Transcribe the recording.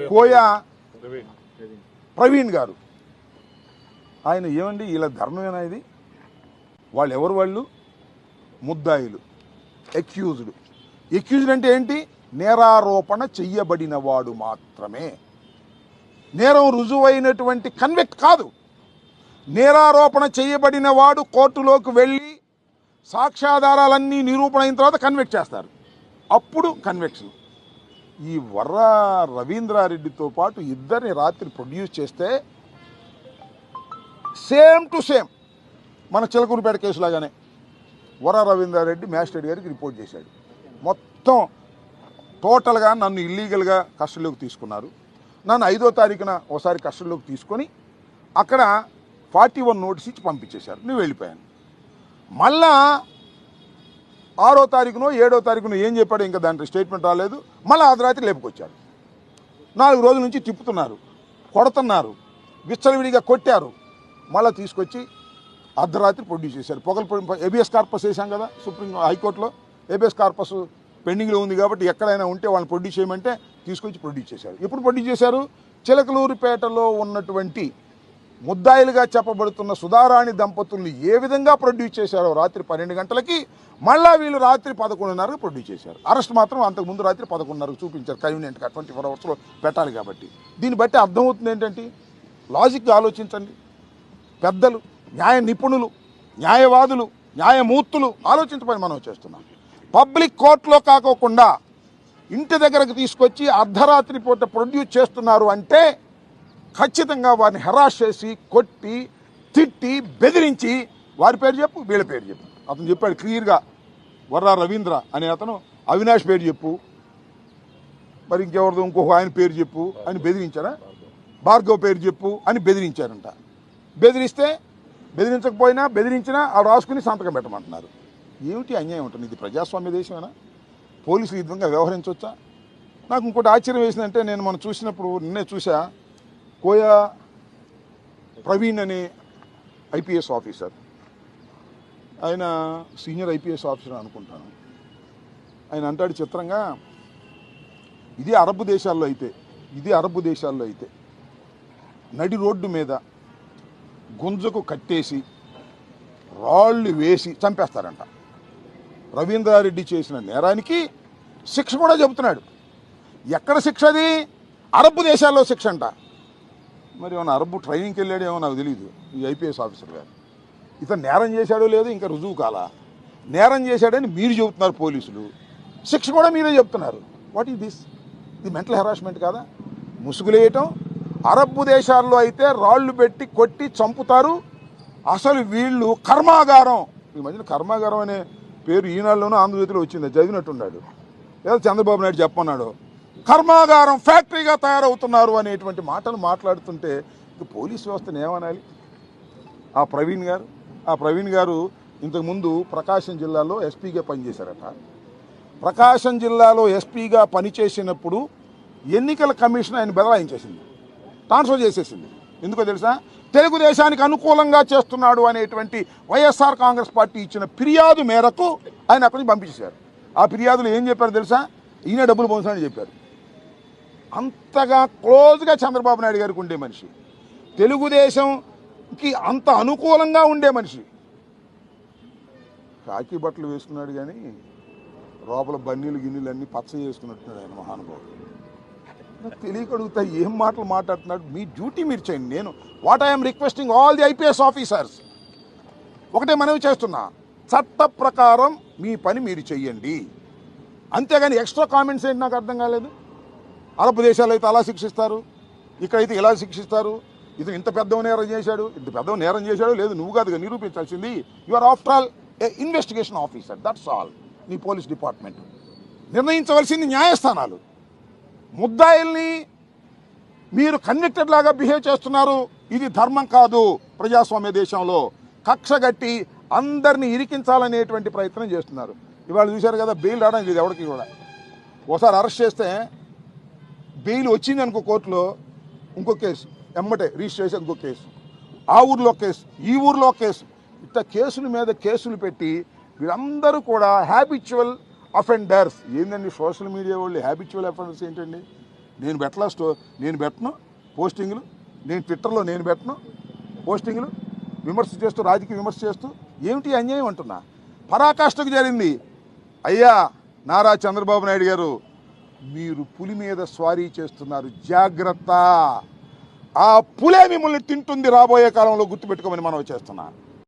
కోయా ప్రవీణ్ గారు. ఆయన ఏమండి ఇలా ధర్మమేనా ఇది? వాళ్ళు ఎవరు? వాళ్ళు ముద్దాయిలు, ఎక్యూజ్డ్ అంటే ఏంటి? నేరారోపణ చెయ్యబడిన వాడు మాత్రమే. నేరం రుజువైనటువంటి కన్విక్ట్ కాదు. నేరారోపణ చేయబడిన వాడు కోర్టులోకి వెళ్ళి సాక్ష్యాధారాలన్నీ నిరూపణ అయిన తర్వాత కన్విక్ట్ చేస్తారు, అప్పుడు కన్విక్షన్. ఈ వర్ర రవీంద్రారెడ్డితో పాటు ఇద్దరిని రాత్రి ప్రొడ్యూస్ చేస్తే సేమ్ టు సేమ్ మన చిలకూరుపేట కేసులాగానే వర్ర రవీంద్రారెడ్డి మ్యాజిస్ట్రేట్ గారికి రిపోర్ట్ చేశాడు. మొత్తం టోటల్గా నన్ను ఇల్లీగల్గా కస్టడీలోకి తీసుకున్నారు, నన్ను 5వ తారీఖున ఒకసారి కస్టడీలోకి తీసుకొని అక్కడ 41 నోటీస్ ఇచ్చి పంపించేశారు, నేను వెళ్ళిపోయాను. మళ్ళా 6వ తారీఖునో 7వ తారీఖునో ఏం చెప్పాడు, ఇంకా దాంట్లో స్టేట్మెంట్ రాలేదు. మళ్ళీ అర్ధరాత్రి లేపుకొచ్చారు. 4 రోజుల నుంచి తిప్పుతున్నారు, కొడుతున్నారు, విచ్చలవిడిగా కొట్టారు. మళ్ళీ తీసుకొచ్చి అర్ధరాత్రి ప్రొడ్యూస్ చేశారు. ఏబిఎస్ కార్పస్ వేసాం కదా సుప్రీం హైకోర్టులో, ఏబిఎస్ కార్పస్ పెండింగ్లో ఉంది కాబట్టి ఎక్కడైనా ఉంటే వాళ్ళని ప్రొడ్యూస్ చేయమంటే తీసుకొచ్చి ప్రొడ్యూస్ చేశారు. ఎప్పుడు ప్రొడ్యూస్ చేశారు? చిలకలూరిపేటలో ఉన్నటువంటి ముద్దాయిలుగా చెప్పబడుతున్న సుధారాణి దంపతుల్ని ఏ విధంగా ప్రొడ్యూస్ చేశారో రాత్రి 12 గంటలకి మళ్ళా వీళ్ళు రాత్రి 11:30కి ప్రొడ్యూస్ చేశారు. అరెస్ట్ మాత్రం అంతకుముందు రాత్రి 11:30కి చూపించారు, కన్వీనియంట్గా 24 అవర్స్లో పెట్టాలి కాబట్టి. దీన్ని బట్టి అర్థమవుతుంది ఏంటంటే, లాజిక్గా ఆలోచించండి. పెద్దలు, న్యాయ నిపుణులు, న్యాయవాదులు, న్యాయమూర్తులు ఆలోచించమని మనం చేస్తున్నాం. పబ్లిక్ కోర్టులో కాకోకుండా ఇంటి దగ్గరకు తీసుకొచ్చి అర్ధరాత్రి పూట ప్రొడ్యూస్ చేస్తున్నారు అంటే ఖచ్చితంగా వారిని హెరాస్ చేసి, కొట్టి, తిట్టి, బెదిరించి వారి పేరు చెప్పు, వీళ్ళ పేరు చెప్పు. అతను చెప్పాడు క్లియర్గా, వర్ర రవీంద్ర అనే అతను అవినాష్ పేరు చెప్పు, మరి ఇంకెవరిదో ఇంకొక ఆయన పేరు చెప్పు అని బెదిరించారా? భార్గవ్ పేరు చెప్పు అని బెదిరించారంట. బెదిరించకపోయినా బెదిరించినా ఆ రాసుకుని సంతకం పెట్టమంటున్నారు. ఏమిటి అన్యాయం ఉంటుంది? ఇది ప్రజాస్వామ్య దేశమేనా? పోలీసులు ఈ విధంగా వ్యవహరించవచ్చా? నాకు ఇంకోటి ఆశ్చర్యం వేసిందంటే, నేను మనం చూసినప్పుడు నిన్నే చూసా, కోయా ప్రవీణ్ అనే ఐపీఎస్ ఆఫీసర్, ఆయన సీనియర్ ఐపీఎస్ ఆఫీసర్ అనుకుంటాను. ఆయన అంటాడు చిత్రంగా, ఇది అరబ్ దేశాల్లో అయితే నడి రోడ్డు మీద గుంజకు కట్టేసి రాళ్ళు వేసి చంపేస్తారంట. రవీంద్రారెడ్డి చేసిన నేరానికి శిక్ష కూడా చెబుతున్నాడు. ఎక్కడ శిక్ష? అది అరబ్ దేశాల్లో శిక్ష అంట. మరి ఏమన్నా అరబ్ ట్రైనింగ్కి వెళ్ళాడేమో నాకు తెలియదు ఈ ఐపీఎస్ ఆఫీసర్ గారు. ఇతను నేరం చేశాడో లేదో ఇంకా రుజువు కాలా. నేరం చేశాడని మీరు చెబుతున్నారు పోలీసులు, శిక్ష కూడా మీరే చెప్తున్నారు. What is this? ఇది మెంటల్ హెరాస్మెంట్ కాదా? ముసుగులేయటం. అరబ్ దేశాల్లో అయితే రాళ్ళు పెట్టి కొట్టి చంపుతారు. అసలు వీళ్ళు కర్మాగారం, ఈ మధ్యన కర్మాగారం అనే పేరు ఈనాడులోనూ ఆంధ్రజ్యోతిలో వచ్చింది, చదివినట్టున్నాడు. ఏదో చంద్రబాబు నాయుడు చెప్పన్నాడు, కర్మాగారం ఫ్యాక్టరీగా తయారవుతున్నారు అనేటువంటి మాటలు మాట్లాడుతుంటే ఇక పోలీస్ వ్యవస్థను ఏమనాలి? ఆ ప్రవీణ్ గారు ఇంతకుముందు ప్రకాశం జిల్లాలో ఎస్పీగా పనిచేశారట. ప్రకాశం జిల్లాలో ఎస్పీగా పనిచేసినప్పుడు ఎన్నికల కమిషన్ ఆయన బదలాయించేసింది, ట్రాన్స్ఫర్ చేసేసింది. ఎందుకో తెలుసా? తెలుగుదేశానికి అనుకూలంగా చేస్తున్నాడు అనేటువంటి వైఎస్ఆర్ కాంగ్రెస్ పార్టీ ఇచ్చిన ఫిర్యాదు మేరకు ఆయన అక్కడి నుంచి పంపించేశారు. ఆ ఫిర్యాదులు ఏం చెప్పారు తెలుసా? ఈయన డబ్బులు పొందుతానని చెప్పారు. అంతగా క్లోజ్గా చంద్రబాబు నాయుడు గారికి ఉండే మనిషి, తెలుగుదేశంకి అంత అనుకూలంగా ఉండే మనిషి. కాకి బట్టలు వేసుకున్నాడు కానీ లోపల బన్నీలు గిన్నెలు అన్నీ పచ్చ చేసుకున్నట్టున్నాడు ఆయన మహానుభావుడు. తెలియకడుగుతా ఏం మాటలు మాట్లాడుతున్నాడు? మీ డ్యూటీ మీరు చేయండి. నేను what I'm requesting all the IPS officers, ఒకటే మనవి చేస్తున్నా, చట్ట ప్రకారం మీ పని మీరు చెయ్యండి. అంతేగాని ఎక్స్ట్రా కామెంట్స్ ఏంటి నాకు అర్థం కాలేదు. అరబ్ దేశాలు అయితే అలా శిక్షిస్తారు, ఇక్కడైతే ఇలా శిక్షిస్తారు. ఇది ఇంత పెద్ద నేరం చేశాడు, ఇంత పెద్ద నేరం చేశాడు లేదు నువ్వు కాదుగా నిరూపించాల్సింది. You are after all a investigation officer, that's all. నీ పోలీస్ డిపార్ట్మెంట్ నిర్ణయించవలసింది న్యాయస్థానాలు. ముద్దాయిల్ని మీరు కన్విక్టెడ్ లాగా బిహేవ్ చేస్తున్నారు. ఇది ధర్మం కాదు. ప్రజాస్వామ్య దేశంలో కక్షగట్టి అందరినీ ఇరికించాలనేటువంటి ప్రయత్నం చేస్తున్నారు. ఇవాళ చూశారు కదా, బెయిల్ రావడానికి ఇది ఎవరికి కూడా. ఒకసారి అరెస్ట్ చేస్తే బెయిల్ వచ్చింది అనుకో కోర్టులో, ఇంకో కేసు ఎమ్మటే రిజిస్టర్ చేసి ఇంకో కేసు, ఆ ఊర్లో కేసు, ఈ ఊర్లో కేసు, ఇట్లా కేసుల మీద కేసులు పెట్టి వీళ్ళందరూ కూడా హ్యాబిచువల్ అఫెండర్స్. ఏంటండి సోషల్ మీడియా వాళ్ళు హ్యాబిచువల్ అఫెండర్స్ ఏంటండి? నేను నేను పెట్టను పోస్టింగ్లు, నేను ట్విట్టర్లో నేను పెట్టను పోస్టింగ్లు, విమర్శ చేస్తూ రాజకీయ విమర్శ చేస్తూ ఏమిటి అన్యాయం అంటున్నా. పరాకాష్ఠకు జరిగింది. అయ్యా నారా చంద్రబాబు నాయుడు గారు, మీరు పులి మీద స్వారీ చేస్తున్నారు, జాగ్రత్త. ఆ పులే మిమ్మల్ని తింటుంది రాబోయే కాలంలో, గుర్తుపెట్టుకోమని మనం చేస్తున్నా.